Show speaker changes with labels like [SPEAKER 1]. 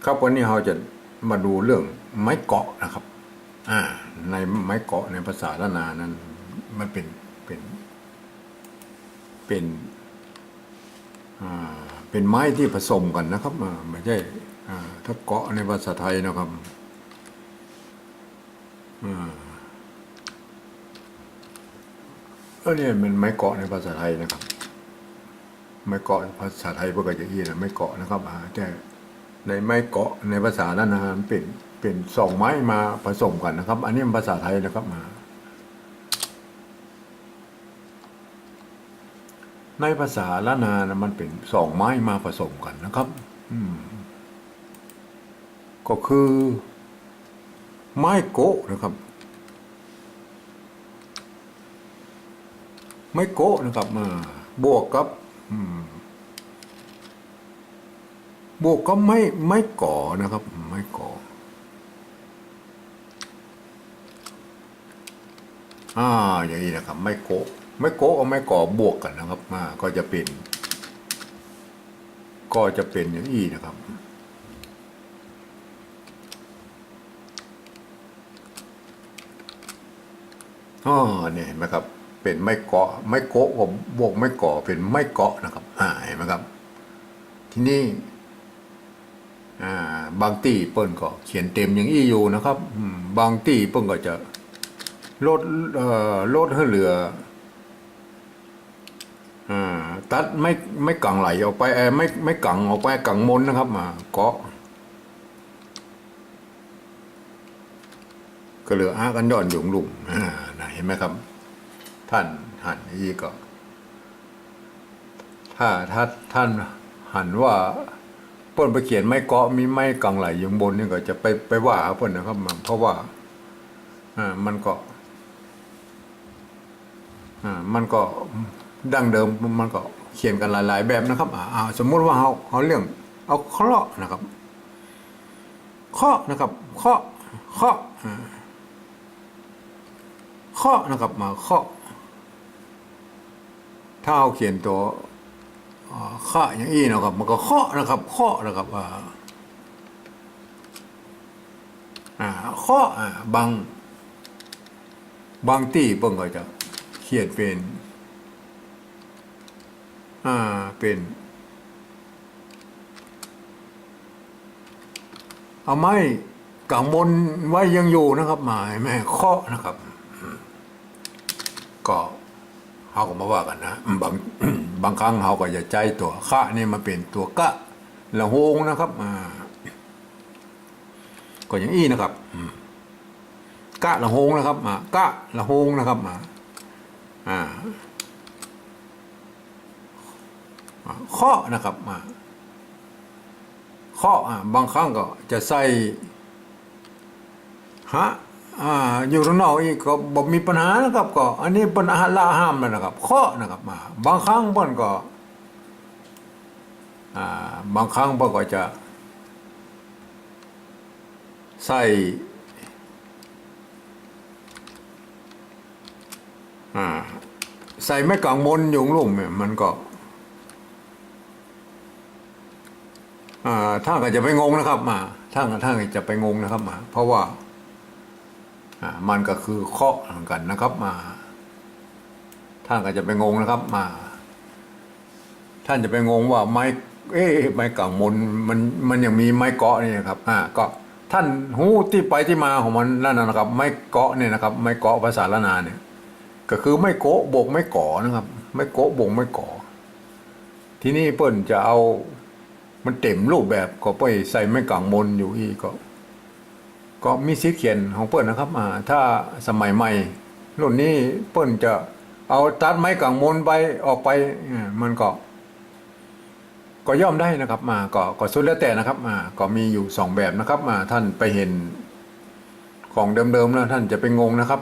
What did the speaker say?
[SPEAKER 1] ครับวันนี้เราจะมาดูเรื่องไม้เกาะนะครับในไม้เกาะในภาษาล้านนานั้นมันเป็นเป็นไม้ที่ผสมกันนะครับไม่ใช่ถ้าเกาะในภาษาไทยนะครับเนี่ยมันไม้เกาะในภาษาไทยนะครับไม้เกาะภาษาไทยพวกก็จะอีนะไม้เกาะนะครับแต่ในไม้เกาะในภาษาล้านนาเป็นสองไม้มาผสมกันนะครับอันนี้ภาษาไทยนะครับในภาษาล้านนานะมันเป็นสองไม้มาผสมกันนะครับก็คือไม้โกะนะครับไม้โกะนะครับบวกกับบวกก็ไม้ก่อนะครับไม้ก่ออย่างนี้นะครับไม้โกะกับไม้ก่อบวกกันนะครับก็จะเป็นอย่างนี้นะครับเนี่ยเห็นไหมครับเป็นไม้เกาะกับบวกไม้ก่อเป็นไม้เกาะนะครับเห็นไหมครับทีนี้บางตีเปิ้นก็เขียนเต็มอย่างอี้อยู่นะครับบางตีเปิ้นก็จะลดให้เหลือตัดไม่กังไหลออกไปไม่กังออกไปกังมนนะครับเกาะก็เหลือกันย้อนหยงหลุ่มเห็นไหมครับท่านหันนี่ก็ถ้าท่านหันว่าเปิ้นไปเขียนไม้เกาะมีไม้กังไหลอยู่บนนี่ก็จะไปว่าเปิ้นนะครับเพราะว่ามันก็ดั้งเดิมมันก็เขียนกันหลายๆแบบนะครับสมมุติว่าเขาเรื่องเอาเคาะนะครับเคาะนะครับเคาะนะครับเคาะถ้าเอาเขียนตัวเคาะอย่างนี้นะครับมันก็เคาะนะครับเคาะนะครับเคาะบางที่เพิ่งก็จะเขียนเป็นเอาไม้กังมนไว้ยังอยู่นะครับหมายแม่เคาะนะครับก็เขาก็มาว่ากันนะบางครั้งเขาก็จะใจตัวคะนี่มาเป็นตัวกะละโหงนะครับก็อย่างอี้นะครับกะละโหงนะครับกะละโหงนะครับเคาะนะครับเคาะบางครั้งก็จะใส่อยู่ข้างนอกอีกก็บอกมีปัญหานะครับก็อันนี้เป็นอาหารละห้ามนะครับเคาะนะครับบางครั้งเพิ่นก็บางครั้งเพิ่นก็จะใส่ไม้กังมนอยู่ลุ่มเนี่ยมันก็ท่านก็จะไปงงนะครับท่านจะไปงงนะครับเพราะว่ามันก็คือเคาะเหมือนกันนะครับท่านก็จะไปงงนะครับท่านจะไปงงว่าไม้กังมนมันยังมีไม้เกาะนี่นะครับก็ท่านหูที่ไปที่มาของมันนั่นนะครับไม้เกาะเนี่ยนะครับไม้เกาะภาษาละนาเนี่ยก็คือไม้โกะบวกไม้ก่อนะครับไม้โกะบวกไม้ก่อทีนี้เปิ้นจะเอามันเต็มรูปแบบก็ไปใส่ไม้กังมนอยู่อีกก็มีสิทธิ์เขียนของเปิ้นนะครับถ้าสมัยใหม่รุ่นนี้เปิ้นจะเอาตัดไม้กังมนไปออกไปมันก็ย่อมได้นะครับก็สุดแล้วแต่นะครับก็มีอยู่2แบบนะครับท่านไปเห็นของเดิมๆแล้วท่านจะไปงงนะครับ